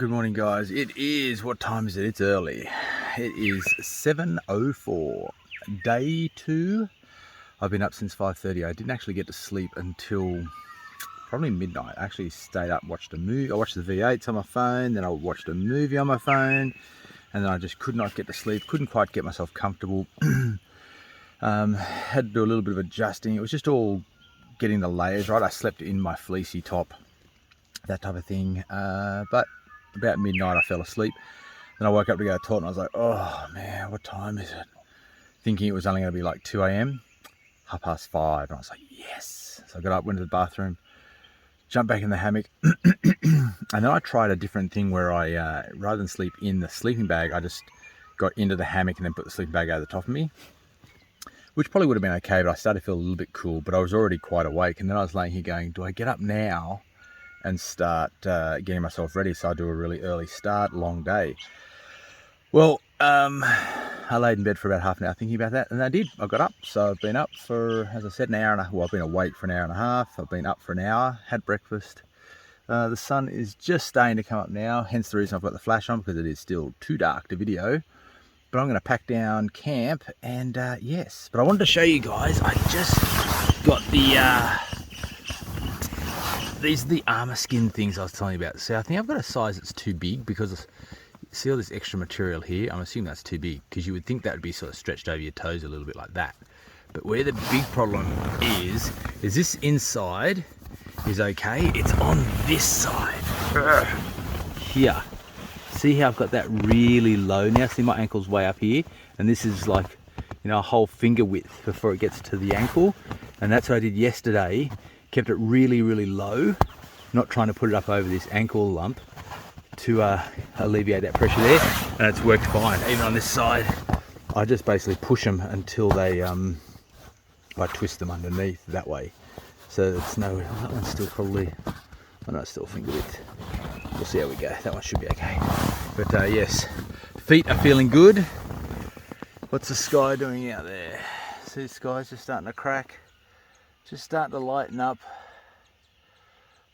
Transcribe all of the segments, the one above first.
Good morning, guys. It is, what time is it? It's early. It is 7:04, day 2. I've been up since 5:30. I didn't actually get to sleep until probably midnight. I actually stayed up and watched a movie. I watched the V8s on my phone, then I watched a movie on my phone, and then I just could not get to sleep, couldn't quite get myself comfortable. Had to do a little bit of adjusting. It was just all getting the layers right. I slept in my fleecy top, that type of thing, but about midnight I fell asleep. Then I woke up to go to the toilet and I was like, oh man, what time is it? Thinking it was only going to be like 2 a.m, 5:30, and I was like, yes. So I got up, went to the bathroom, jumped back in the hammock, and then I tried a different thing where I, rather than sleep in the sleeping bag, I just got into the hammock and then put the sleeping bag over the top of me, which probably would have been okay, but I started to feel a little bit cool, but I was already quite awake. And then I was laying here going, do I get up now and start getting myself ready so I do a really early start, long day? Well, I laid in bed for about half an hour thinking about that, and I did. I got up, so I've been up for, as I said, an hour and a half. Well, I've been awake for an hour and a half. I've been up for an hour, had breakfast. The sun is just starting to come up now, hence the reason I've got the flash on, because it is still too dark to video. But I'm going to pack down camp, and yes. But I wanted to show you guys, I just got the these are the armor skin things I was telling you about. So I think I've got a size that's too big, because see all this extra material here? I'm assuming that's too big, because you would think that would be sort of stretched over your toes a little bit like that. But where the big problem is this inside is okay. It's on this side. Here. See how I've got that really low now? See, my ankle's way up here, and this is like, you know, a whole finger width before it gets to the ankle. And that's what I did yesterday. Kept it really, really low, not trying to put it up over this ankle lump to alleviate that pressure there, and it's worked fine. Even on this side, I just basically push them until they, I twist them underneath that way. So it's no, that one's still probably, oh no, it's still finger width. We'll see how we go. That one should be okay. But yes, feet are feeling good. What's the sky doing out there? See, the sky's just starting to crack. Just starting to lighten up.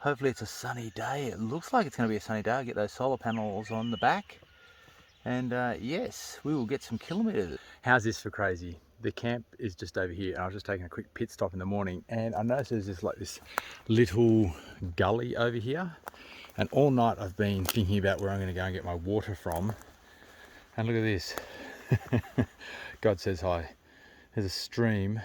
Hopefully it's a sunny day. It looks like it's going to be a sunny day. I'll get those solar panels on the back. And yes, we will get some kilometers. How's this for crazy? The camp is just over here, and I was just taking a quick pit stop in the morning, and I noticed there's this little gully over here. And all night I've been thinking about where I'm going to go and get my water from. And look at this. God says hi. There's a stream.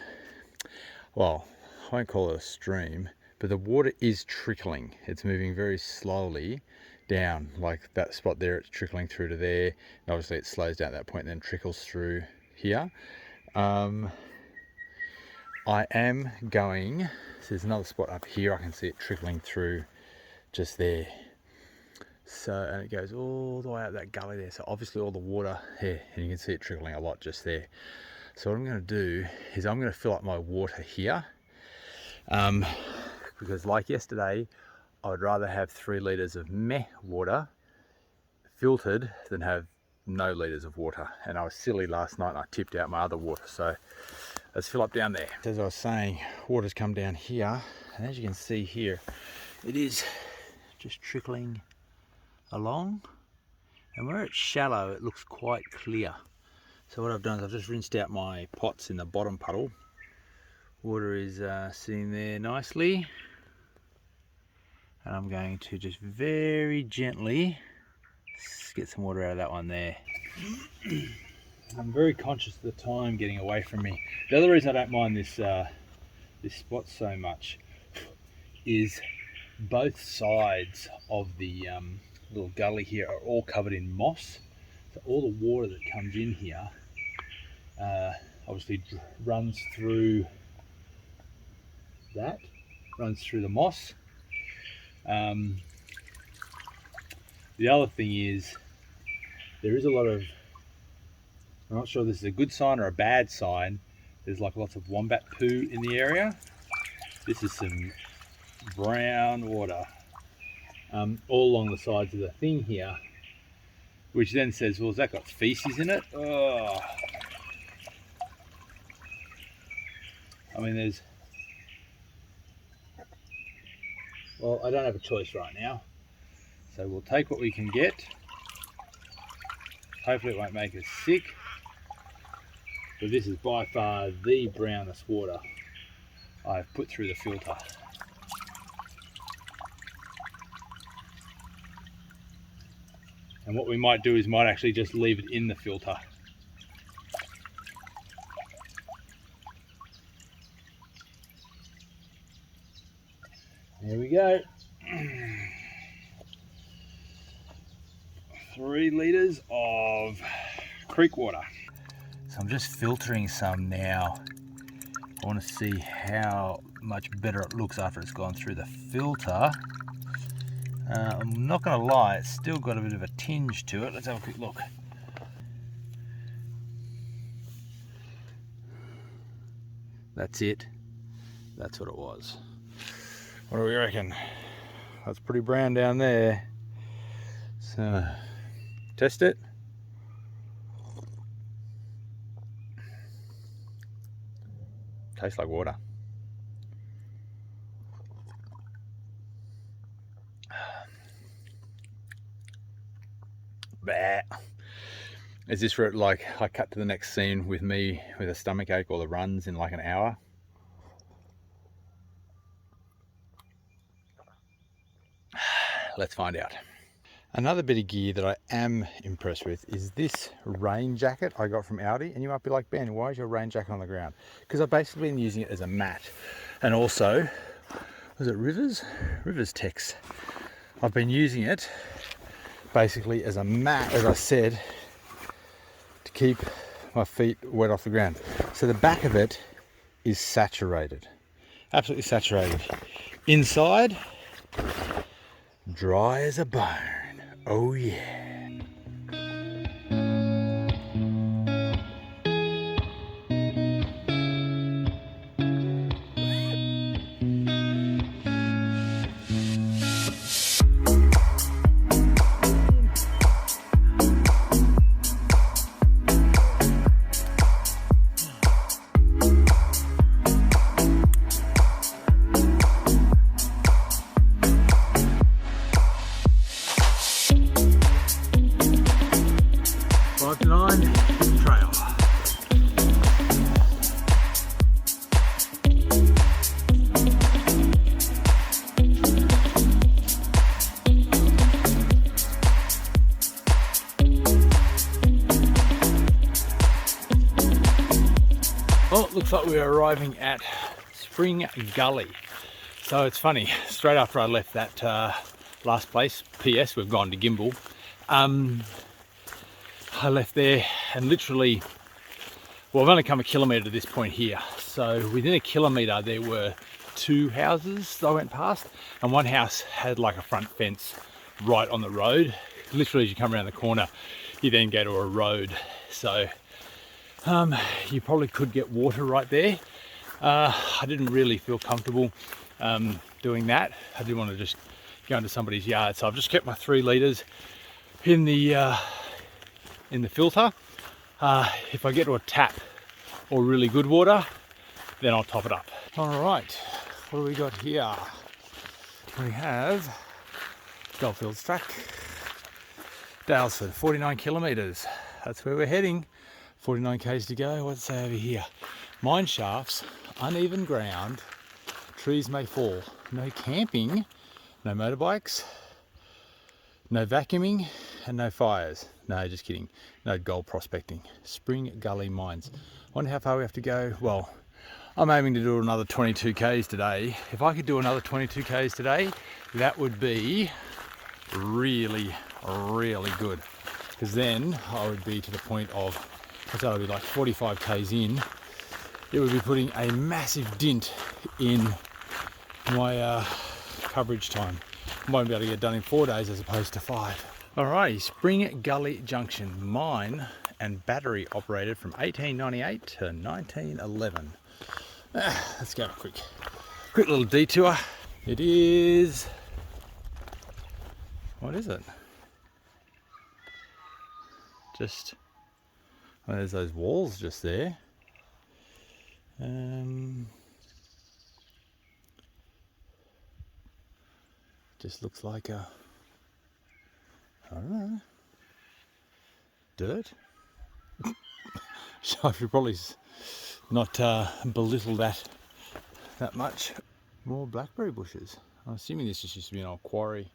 Well, I won't call it a stream, but the water is trickling. It's moving very slowly down, like that spot there, it's trickling through to there. And obviously it slows down at that point and then trickles through here. I am going, so there's another spot up here, I can see it trickling through just there. So, and it goes all the way up that gully there. So obviously all the water here, and you can see it trickling a lot just there. So what I'm going to do is I'm going to fill up my water here. Because like yesterday, I would rather have 3 litres of meh water filtered than have no litres of water. And I was silly last night and I tipped out my other water. So let's fill up down there. As I was saying, water's come down here. And as you can see here, it is just trickling along. And where it's shallow, it looks quite clear. So what I've done is I've just rinsed out my pots in the bottom puddle. Water is sitting there nicely, and I'm going to just very gently get some water out of that one there. I'm very conscious of the time getting away from me. The other reason I don't mind this this spot so much is both sides of the little gully here are all covered in moss. So all the water that comes in here obviously runs through that, runs through the moss. The other thing is, there is a lot of, I'm not sure if this is a good sign or a bad sign, there's like lots of wombat poo in the area. This is some brown water all along the sides of the thing here, which then says, well, has that got feces in it? Oh. I mean, there's, well, I don't have a choice right now. So So we'll take what we can get. Hopefully it won't make us sick. But this is by far the brownest water I've put through the filter. And what we might do is might actually just leave it in the filter. There we go. 3 litres of creek water. So I'm just filtering some now. I want to see how much better it looks after it's gone through the filter. I'm not going to lie, it's still got a bit of a tinge to it. Let's have a quick look. That's it. That's what it was. What do we reckon? That's pretty brown down there. So, test it. Tastes like water. Bah. Is this where like I cut to the next scene with me with a stomach ache or the runs in like an hour? Let's find out. Another bit of gear that I am impressed with is this rain jacket I got from Aldi. And you might be like, Ben, why is your rain jacket on the ground? Because I've basically been using it as a mat. And also, was it Rivers? Rivers Tex. I've been using it basically as a mat, as I said, to keep my feet wet off the ground. So the back of it is saturated, absolutely saturated. Inside, dry as a bone. Oh yeah. Trail. Well, it looks like we are arriving at Spring Gully. So it's funny, straight after I left that last place, PS, we've gone to Gimbal, I left there and literally, well, I've only come a kilometre to this point here. So within a kilometre there were 2 houses that I went past, and one house had like a front fence right on the road. Literally as you come around the corner, you then go to a road. So you probably could get water right there. I didn't really feel comfortable doing that. I didn't want to just go into somebody's yard. So I've just kept my 3 litres in the filter. If I get to a tap or really good water, then I'll top it up. All right, what do we got here? We have Goldfields track, Dalesford, 49 kilometres. That's where we're heading. 49 k's to go. What's it say over here? Mine shafts, uneven ground, trees may fall. No camping, no motorbikes, no vacuuming, and no fires. No, just kidding. No gold prospecting. Spring Gully Mines. Wonder how far we have to go. Well, I'm aiming to do another 22 k's today. If I could do another 22 k's today, that would be really, really good. Because then I would be to the point of, I'd be like 45 k's in. It would be putting a massive dent in my coverage time. I might be able to get done in 4 days as opposed to 5. Alrighty, Spring Gully Junction, mine and battery operated from 1898 to 1911. Let's go a quick little detour. It is, what is it? Just, well, there's those walls just there. Just looks like a I don't know. Dirt. So I should probably not belittle that much. More blackberry bushes. I'm assuming this just used to be an old quarry.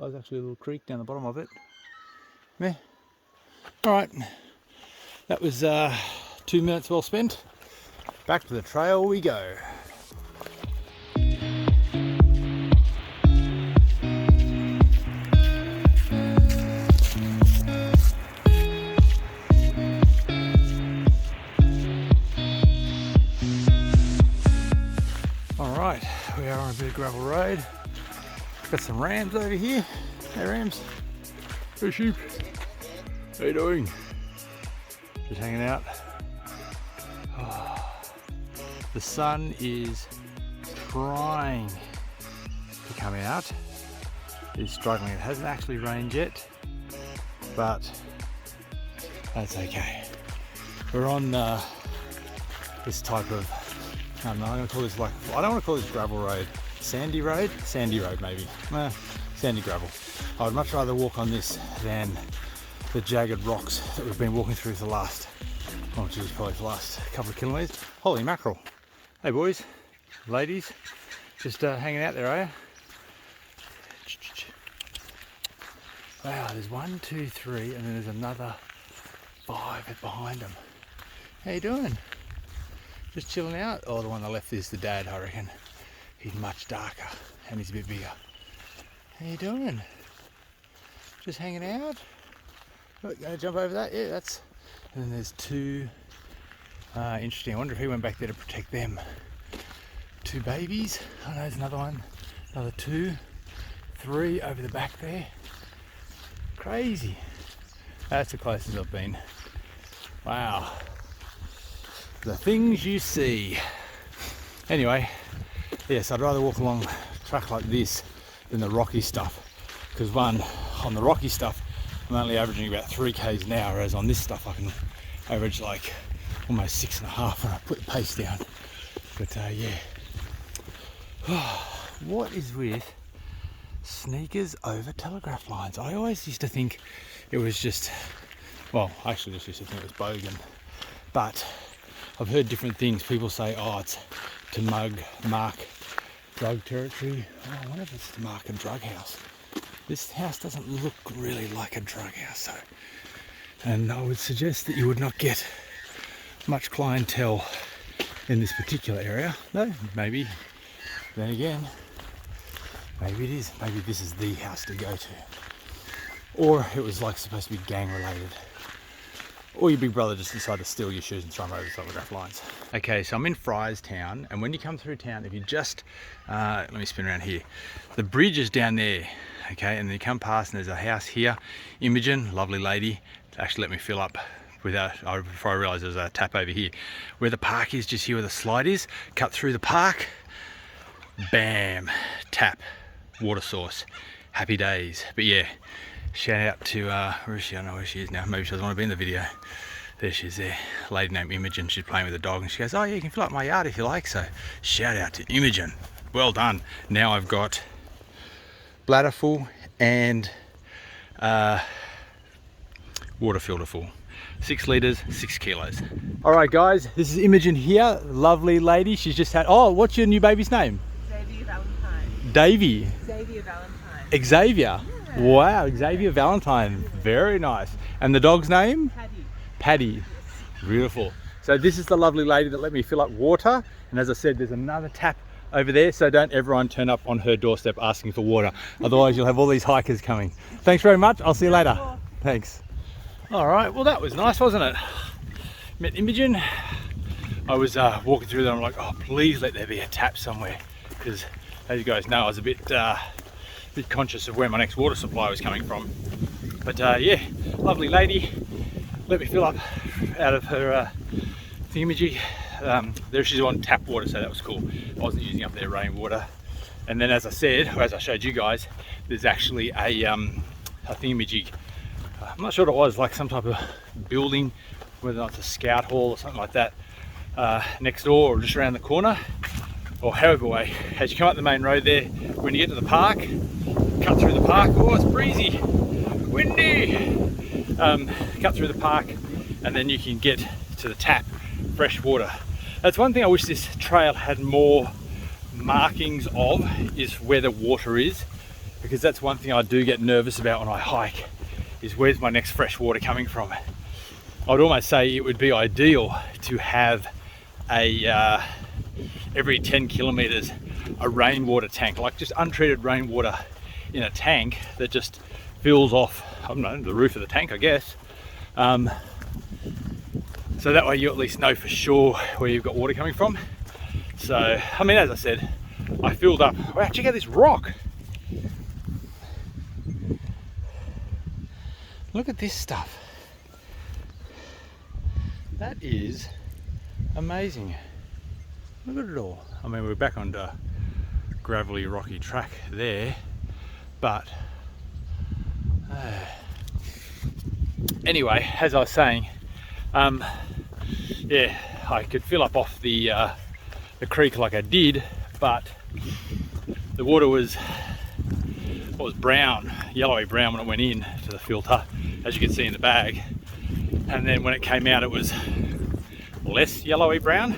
Oh, there's actually a little creek down the bottom of it. Meh. Alright, that was 2 minutes well spent. Back to the trail we go. Alright, we are on a bit of gravel road. Got some rams over here. Hey rams. Hey sheep. How you doing? Just hanging out. Oh, the sun is trying to come out. It's struggling. It hasn't actually rained yet, but that's okay. We're on this type of, I don't know, I'm going to call this like, I don't want to call this gravel road. Sandy road? Sandy road maybe. Sandy gravel. I would much rather walk on this than the jagged rocks that we've been walking through for the last, oh geez, probably for the last couple of kilometres. Holy mackerel. Hey boys, ladies, just hanging out there, are you? Wow, there's 1, 2, 3, and then there's another 5 behind them. How you doing? Just chilling out? Oh, the one on the left is the dad, I reckon. He's much darker and he's a bit bigger. How you doing? Just hanging out? Look, gonna jump over that? Yeah, that's... And then there's 2... interesting. I wonder if he went back there to protect them. 2 babies. Oh no, there's another one. Another 2. 3 over the back there. Crazy. That's the closest I've been. Wow. The things you see. Anyway, yes, I'd rather walk along a track like this than the rocky stuff. Because one, on the rocky stuff, I'm only averaging about 3 k's an hour, whereas on this stuff I can average like almost 6.5 when I put the pace down. But yeah. What is with sneakers over telegraph lines? I always used to think it was just, well, I actually just used to think it was bogan. But I've heard different things. People say, oh, it's to mark drug territory. Oh, I wonder if it's to mark a drug house. This house doesn't look really like a drug house, so. And I would suggest that you would not get much clientele in this particular area. No, maybe, then again, maybe it is. Maybe this is the house to go to. Or it was like supposed to be gang related. Or your big brother just decided to steal your shoes and throw them over the telegraph lines. Okay, so I'm in Town, and when you come through town, if you just, let me spin around here. The bridge is down there, okay, and then you come past and there's a house here. Imogen, lovely lady, actually let me fill up before I realised there's a tap over here. Where the park is, just here where the slide is, cut through the park, bam, tap, water source, happy days. But yeah, shout out to, where is she? I don't know where she is now. Maybe she doesn't want to be in the video. There she is there. A lady named Imogen. She's playing with a dog and she goes, oh yeah, you can fill up my yard if you like. So shout out to Imogen. Well done. Now I've got bladder full and water filter full. 6 litres, 6 kilos. All right guys, this is Imogen here. Lovely lady. She's just had, oh, what's your new baby's name? Xavier Valentine. Davey. Xavier Valentine. Xavier. Yeah. Wow, Xavier Valentine. Very nice. And the dog's name? Paddy. Paddy. Yes. Beautiful. So this is the lovely lady that let me fill up water. And as I said, there's another tap over there. So don't everyone turn up on her doorstep asking for water. Otherwise you'll have all these hikers coming. Thanks very much. I'll see you later. Thanks. All right, well that was nice, wasn't it? Met Imogen. I was walking through there, I'm like, oh, please let there be a tap somewhere. Because as you guys know, I was a bit conscious of where my next water supply was coming from. But yeah, lovely lady. Let me fill up out of her thingamajig. There she's on tap water, so that was cool. I wasn't using up their rainwater. And then as I said, or as I showed you guys, there's actually a thingamajig. I'm not sure what it was, like some type of building, whether or not it's a scout hall or something like that, next door or just around the corner, or however way. As you come up the main road there, when you get to the park, cut through the park. Oh, it's breezy, windy. Cut through the park, and then you can get to the tap, fresh water. That's one thing I wish this trail had more markings of, is where the water is, because that's one thing I do get nervous about when I hike, is where's my next fresh water coming from. I'd almost say it would be ideal to have a every 10 kilometers a rainwater tank, like just untreated rainwater in a tank that just fills off, I don't know, the roof of the tank, I guess. So that way you at least know for sure where you've got water coming from. So, I mean, as I said, I filled up. Wow, check out this rock. Look at this stuff. That is amazing. Look at it all. I mean, we're back on the gravelly, rocky track there, but anyway, as I was saying, yeah, I could fill up off the creek like I did, but the water was brown, yellowy brown when it went in to the filter, as you can see in the bag, and then when it came out it was less yellowy brown.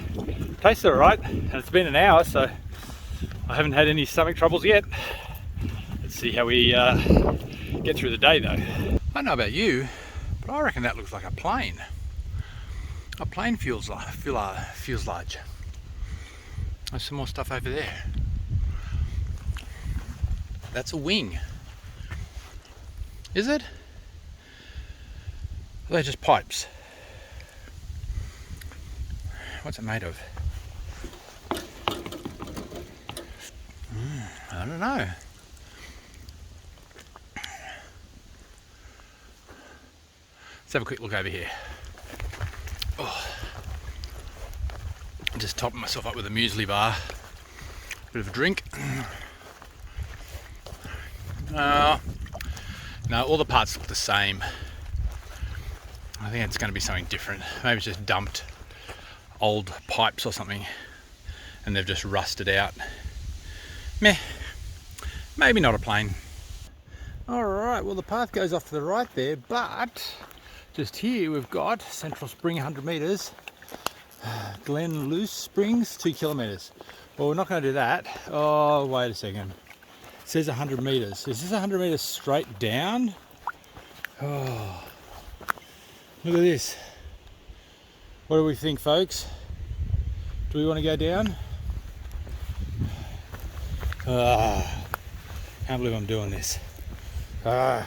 Tasted alright, and it's been an hour, so I haven't had any stomach troubles yet. Let's see how we get through the day though. I don't know about you, but I reckon that looks like a plane. A plane fuselage. There's some more stuff over there. That's a wing. Is it? Are they just pipes? What's it made of? I don't know. Let's have a quick look over here. Oh. I'm just topping myself up with a muesli bar. Bit of a drink. No, all the parts look the same. I think it's going to be something different. Maybe it's just dumped old pipes or something and they've just rusted out. Meh. Maybe not a plane. Alright, well the path goes off to the right there, but just here we've got Central Spring 100 metres, Glen Luce Springs 2 kilometres. Well, we're not going to do that. Oh, wait a second. It says 100 metres. Is this 100 metres straight down? Oh, look at this. What do we think, folks? Do we want to go down? Can't believe I'm doing this. Well,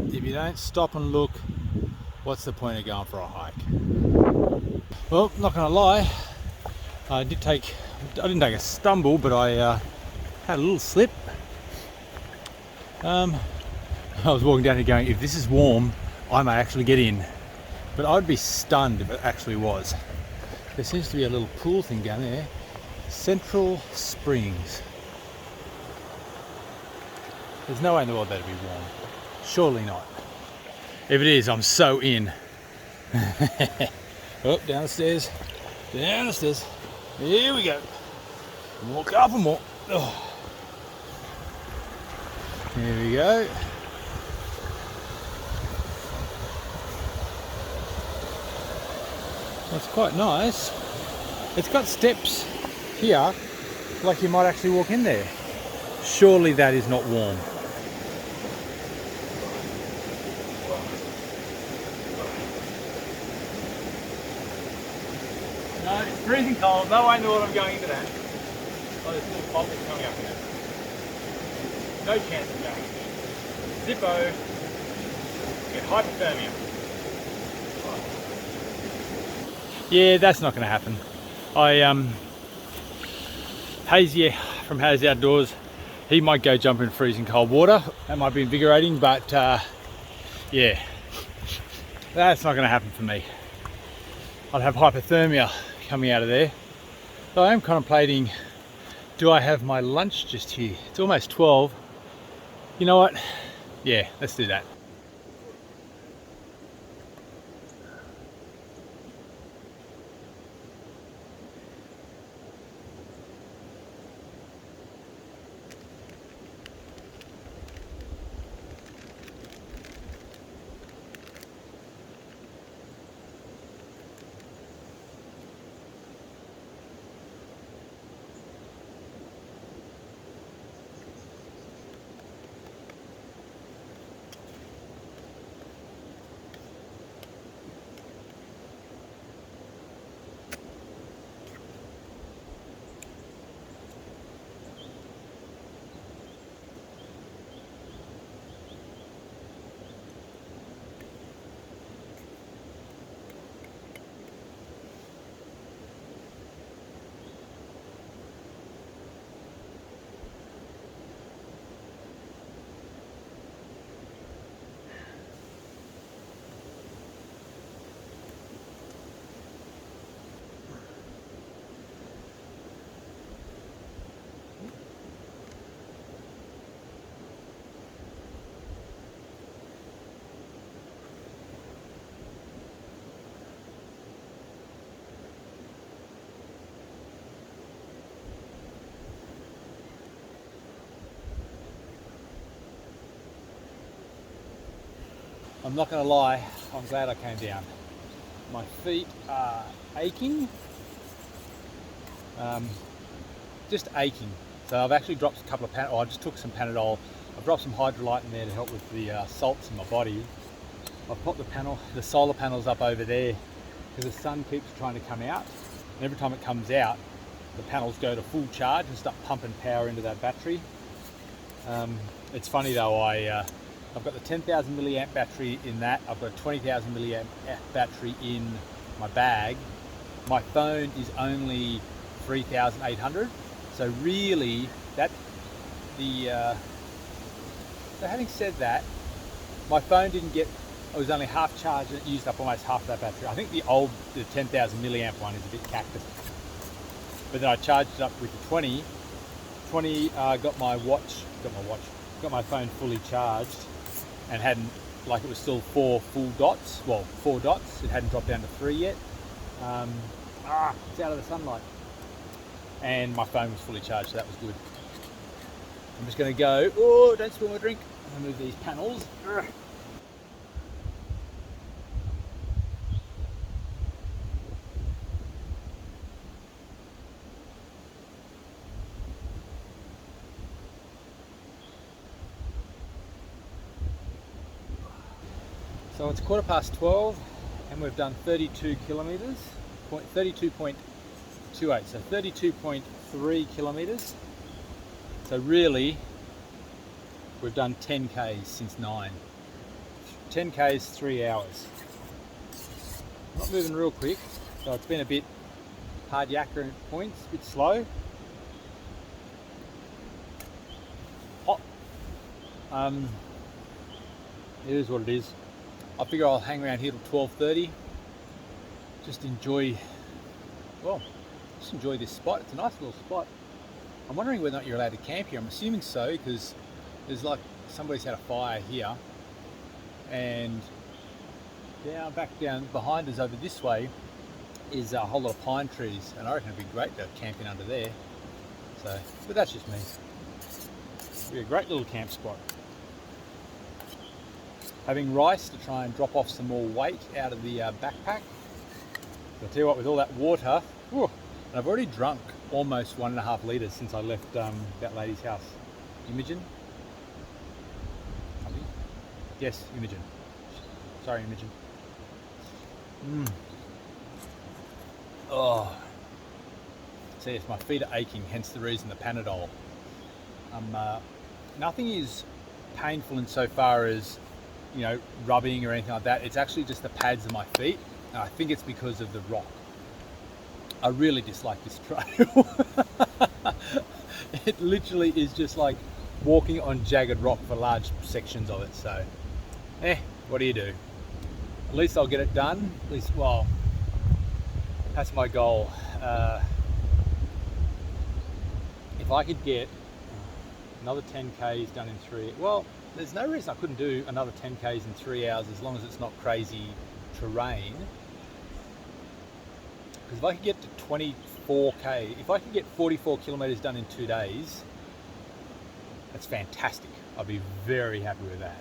if you don't stop and look, what's the point of going for a hike? Well, not gonna lie, I didn't take a stumble, but I had a little slip. I was walking down here going, if this is warm, I may actually get in. But I'd be stunned if it actually was. There seems to be a little pool thing down there. Central Springs. There's no way in the world that'd be warm. Surely not. If it is, I'm so in. Oh, down the stairs. Down the stairs. Here we go. Walk up and walk. Oh. Here we go. That's quite nice. It's got steps here, like you might actually walk in there. Surely that is not warm. No, it's freezing cold. No way in the world I'm going into that. Oh, there's little bubbles coming up here. No chance of going in there. Zippo. Get hypothermia. Yeah, that's not going to happen. Hazy from Hazy Outdoors, he might go jump in freezing cold water. That might be invigorating, but yeah, that's not going to happen for me. I'd have hypothermia coming out of there. So I am contemplating, do I have my lunch just here? It's almost 12. You know what? Yeah, let's do that. I'm not going to lie, I'm glad I came down. My feet are aching, just aching. So I've actually dropped a couple of Panadol. I just took some Panadol. I've dropped some hydrolyte in there to help with the salts in my body. I've put the solar panels up over there because the sun keeps trying to come out. And every time it comes out, the panels go to full charge and start pumping power into that battery. It's funny though, I've got the 10,000 milliamp battery in that. I've got a 20,000 milliamp battery in my bag. My phone is only 3,800. So really, so having said that, my phone didn't get, it was only half charged and it used up almost half of that battery. I think the 10,000 milliamp one is a bit cactus. But then I charged it up with the 20. Got my phone fully charged and hadn't, like it was still 4 dots. It hadn't dropped down to 3 yet. It's out of the sunlight. And my phone was fully charged, so that was good. I'm just going to go, oh, don't spill my drink. I'm going to move these panels. So it's 12:15 and we've done 32 kilometres, 32.28, so 32.3 kilometres. So really, we've done 10 Ks since 9. 10 Ks, 3 hours. Not moving real quick, so it's been a bit hard yakka at points, a bit slow. Hot. It is what it is. I figure I'll hang around here till 12:30. Just enjoy this spot. It's a nice little spot. I'm wondering whether or not you're allowed to camp here. I'm assuming so, because there's like somebody's had a fire here, and back down behind us over this way is a whole lot of pine trees, and I reckon it'd be great to camp in under there. So, but that's just me. It'd be a great little camp spot. Having rice to try and drop off some more weight out of the backpack. I'll tell you what, with all that water, and I've already drunk almost 1.5 litres since I left that lady's house. Imogen? Yes, Imogen. Sorry, Imogen. Oh. See, yes, my feet are aching, hence the reason the Panadol. Nothing is painful insofar as, you know, rubbing or anything like that. It's actually just the pads of my feet, and I think it's because of the rock. I really dislike this trail. It literally is just like walking on jagged rock for large sections of it. So, what do you do? At least I'll get it done. At least, well, that's my goal. If I could get another 10 Ks done in 3, well, there's no reason I couldn't do another 10 Ks in 3 hours as long as it's not crazy terrain. Because if I could get to 24K, if I could get 44 kilometres done in 2 days, that's fantastic. I'd be very happy with that.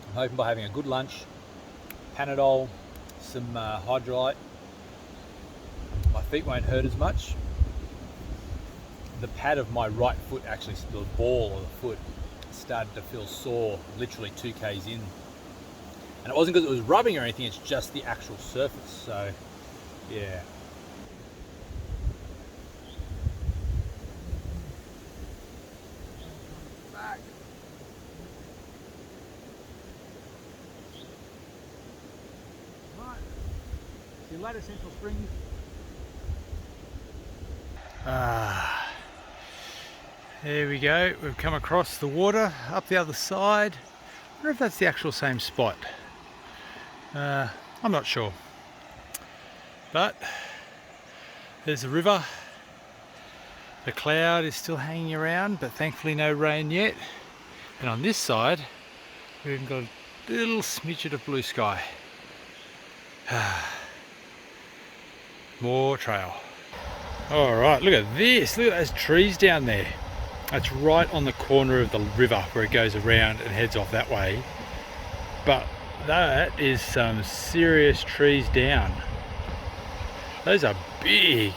I'm hoping by having a good lunch, Panadol, some hydrolyte, my feet won't hurt as much. The pad of my right foot, actually the ball of the foot, started to feel sore literally 2 Ks in. And it wasn't because it was rubbing or anything, it's just the actual surface. So, yeah. Back. Right. See you later, Central Springs. There we go, we've come across the water up the other side. I wonder if that's the actual same spot. I'm not sure. But there's the river. The cloud is still hanging around, but thankfully no rain yet. And on this side, we've even got a little smidget of blue sky. More trail. All right, look at this. Look at those trees down there. It's right on the corner of the river where it goes around and heads off that way. But that is some serious trees down. Those are big.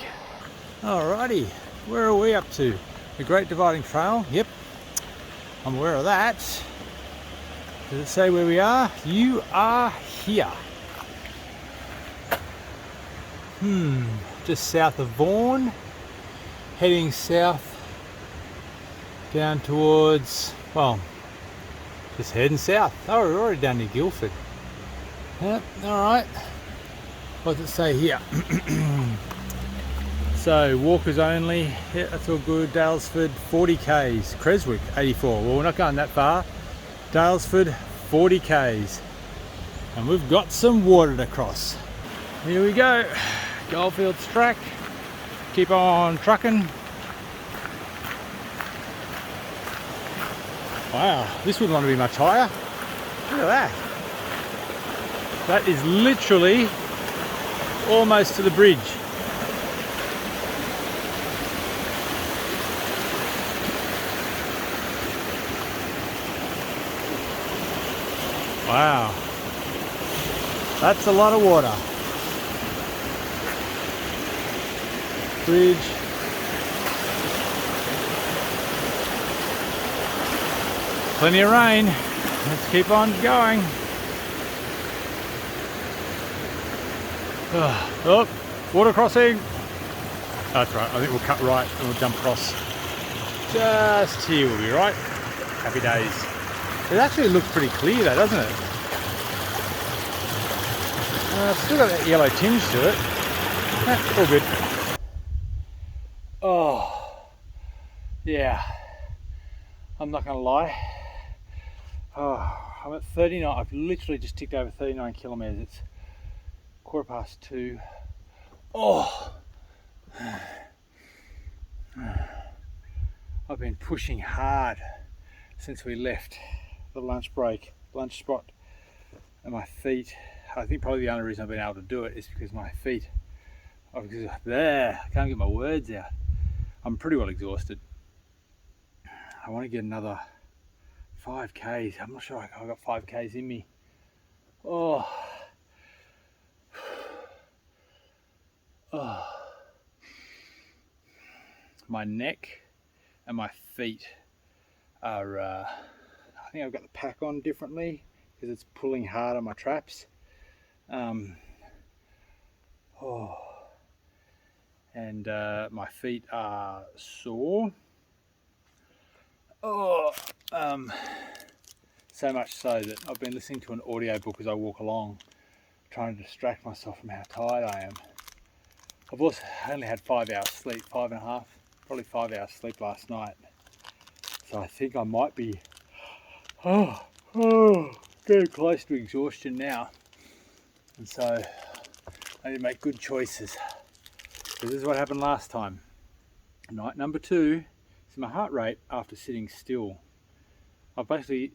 Alrighty, where are we up to? The Great Dividing Trail? Yep, I'm aware of that. Does it say where we are? You are here. Just south of Vaughan, heading south down towards, well, just heading south. Oh, we're already down near Guildford. Yep, alright. What does it say here? So, walkers only, yeah, that's all good. Dalesford, 40 k's. Creswick, 84. Well, we're not going that far. Dalesford, 40 k's. And we've got some water to cross. Here we go. Goldfields track. Keep on trucking. Wow, this wouldn't want to be much higher. Look at that. That is literally almost to the bridge. Wow, that's a lot of water. Bridge. Plenty of rain. Let's keep on going. Oh, water crossing. That's right, I think we'll cut right and we'll jump across. Just here we'll be right. Happy days. It actually looks pretty clear though, doesn't it? Still got that yellow tinge to it. All good. Oh, yeah. I'm not going to lie. Oh, I'm at 39. I've literally just ticked over 39 kilometres. It's 2:15. Oh, I've been pushing hard since we left the lunch spot, and my feet. I think probably the only reason I've been able to do it is because my feet. Because there, I can't get my words out. I'm pretty well exhausted. I want to get another 5 k's. I'm not sure I've got 5 k's in me. Oh. Oh. My neck and my feet are, I think I've got the pack on differently because it's pulling hard on my traps. And my feet are sore. So much so that I've been listening to an audiobook as I walk along, trying to distract myself from how tired I am. I've also only had 5 hours sleep, 5.5, probably 5 hours sleep last night. So I think I might be getting close to exhaustion now. And so I need to make good choices. Because this is what happened last time. Night number 2 is my heart rate after sitting still. I've basically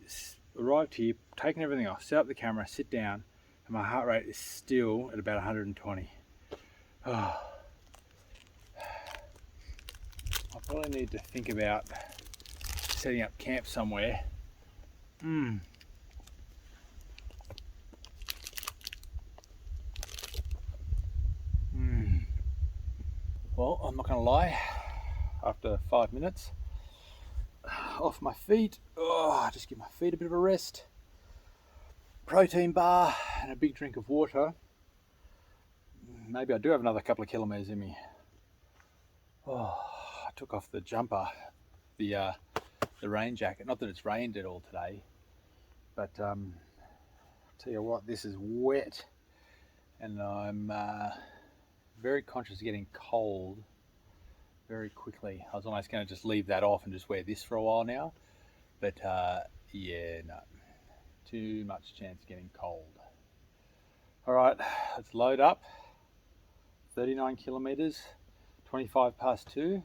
arrived here, taken everything off, set up the camera, sit down, and my heart rate is still at about 120. Oh. I probably need to think about setting up camp somewhere. Well, I'm not going to lie, after 5 minutes, off my feet, just give my feet a bit of a rest, protein bar and a big drink of water. Maybe I do have another couple of kilometres in me. I took off the jumper, the rain jacket, not that it's rained at all today, but I'll tell you what, this is wet and I'm very conscious of getting cold very quickly. I was almost going to just leave that off and just wear this for a while now, but yeah, no, too much chance of getting cold. All right, let's load up. 39 kilometres, 2.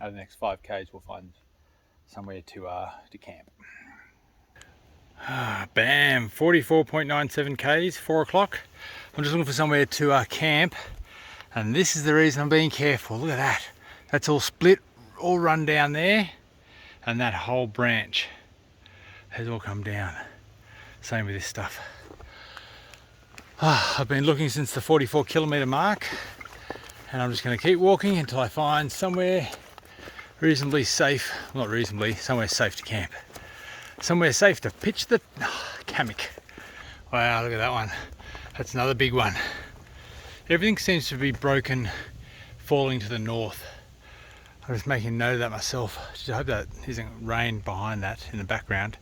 Over the next 5 k's we'll find somewhere to camp. Bam, 44.97 k's, 4 o'clock. I'm just looking for somewhere to camp, and this is the reason I'm being careful. Look at that, That's all split, all run down there, and that whole branch has all come down. Same with this stuff. I've been looking since the 44 kilometre mark, and I'm just going to keep walking until I find somewhere reasonably safe, well, not reasonably, somewhere safe to camp. Somewhere safe to pitch the hammock. Wow, look at that one. That's another big one. Everything seems to be broken, falling to the north. I was making note of that myself. Just hope that isn't rain behind that in the background.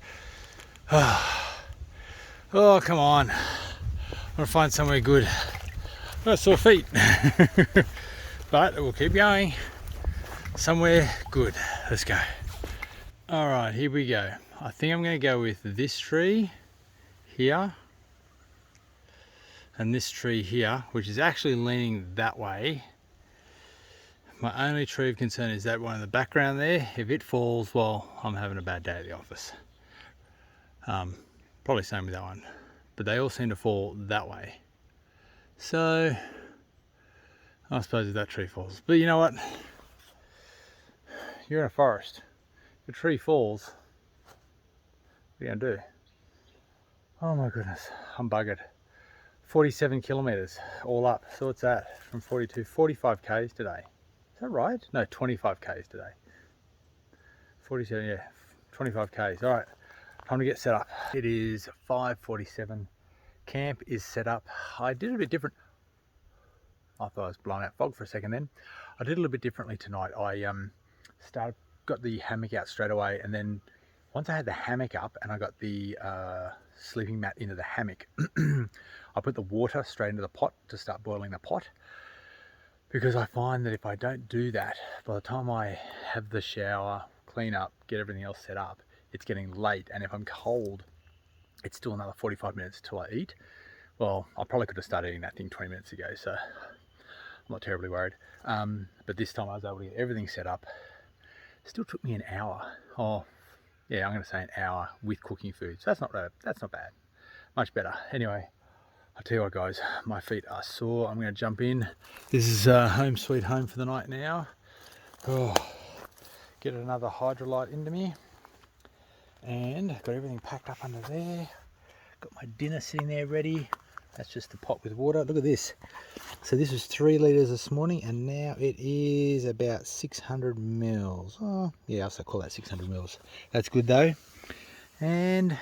Oh, come on. I want to find somewhere good. I've got sore feet. But we'll keep going. Somewhere good. Let's go. All right, here we go. I think I'm going to go with this tree here and this tree here, which is actually leaning that way. My only tree of concern is that one in the background there. If it falls, well, I'm having a bad day at the office. Probably same with that one, but they all seem to fall that way. So I suppose if that tree falls, but you know what? You're in a forest. If a tree falls, what are you gonna do? Oh my goodness, I'm buggered. 47 kilometers all up. So what's that? From 42, 45 k's today. Is that right? No, 25 k's today. 47, yeah, 25 k's. All right, time to get set up. It is 5:47. Camp is set up. I did it a bit different. I thought I was blowing out fog for a second then. I did it a little bit differently tonight. I got the hammock out straight away, and then once I had the hammock up and I got the sleeping mat into the hammock, I put the water straight into the pot to start boiling the pot, because I find that if I don't do that, by the time I have the shower, clean up, get everything else set up, it's getting late, and if I'm cold, it's still another 45 minutes till I eat. Well, I probably could have started eating that thing 20 minutes ago, so I'm not terribly worried. But this time I was able to get everything set up. It still took me an hour. Oh, yeah, I'm going to say an hour with cooking food. So that's not bad. Much better. Anyway, I'll tell you what, guys, my feet are sore. I'm going to jump in. This is home sweet home for the night now. Oh, get another hydrolyte into me. And got everything packed up under there. Got my dinner sitting there ready. That's just the pot with water. Look at this. So this was 3 litres this morning, and now it is about 600 mils. Oh, yeah, I'll also call that 600 mils. That's good though. And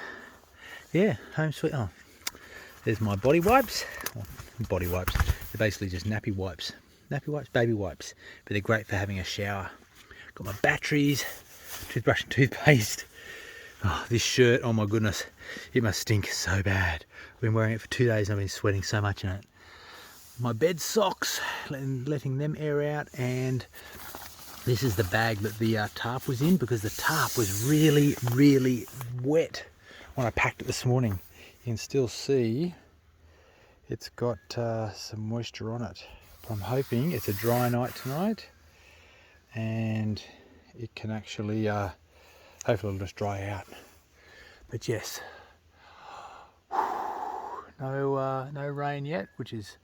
yeah, home sweet. Oh, there's my body wipes. Well, body wipes. They're basically just nappy wipes. Nappy wipes, baby wipes. But they're great for having a shower. Got my batteries, toothbrush and toothpaste. Oh, this shirt, oh my goodness, it must stink so bad. I've been wearing it for 2 days and I've been sweating so much in it. My bed socks, letting them air out, and this is the bag that the tarp was in, because the tarp was really, really wet when I packed it this morning. You can still see it's got some moisture on it. But I'm hoping it's a dry night tonight and it can actually hopefully it'll just dry out. But yes, no rain yet, which is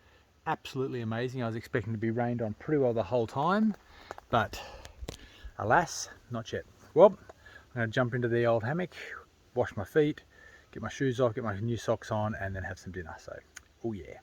absolutely amazing. I was expecting to be rained on pretty well the whole time, but alas, not yet. Well, I'm going to jump into the old hammock, wash my feet, get my shoes off, get my new socks on, and then have some dinner. So, oh yeah.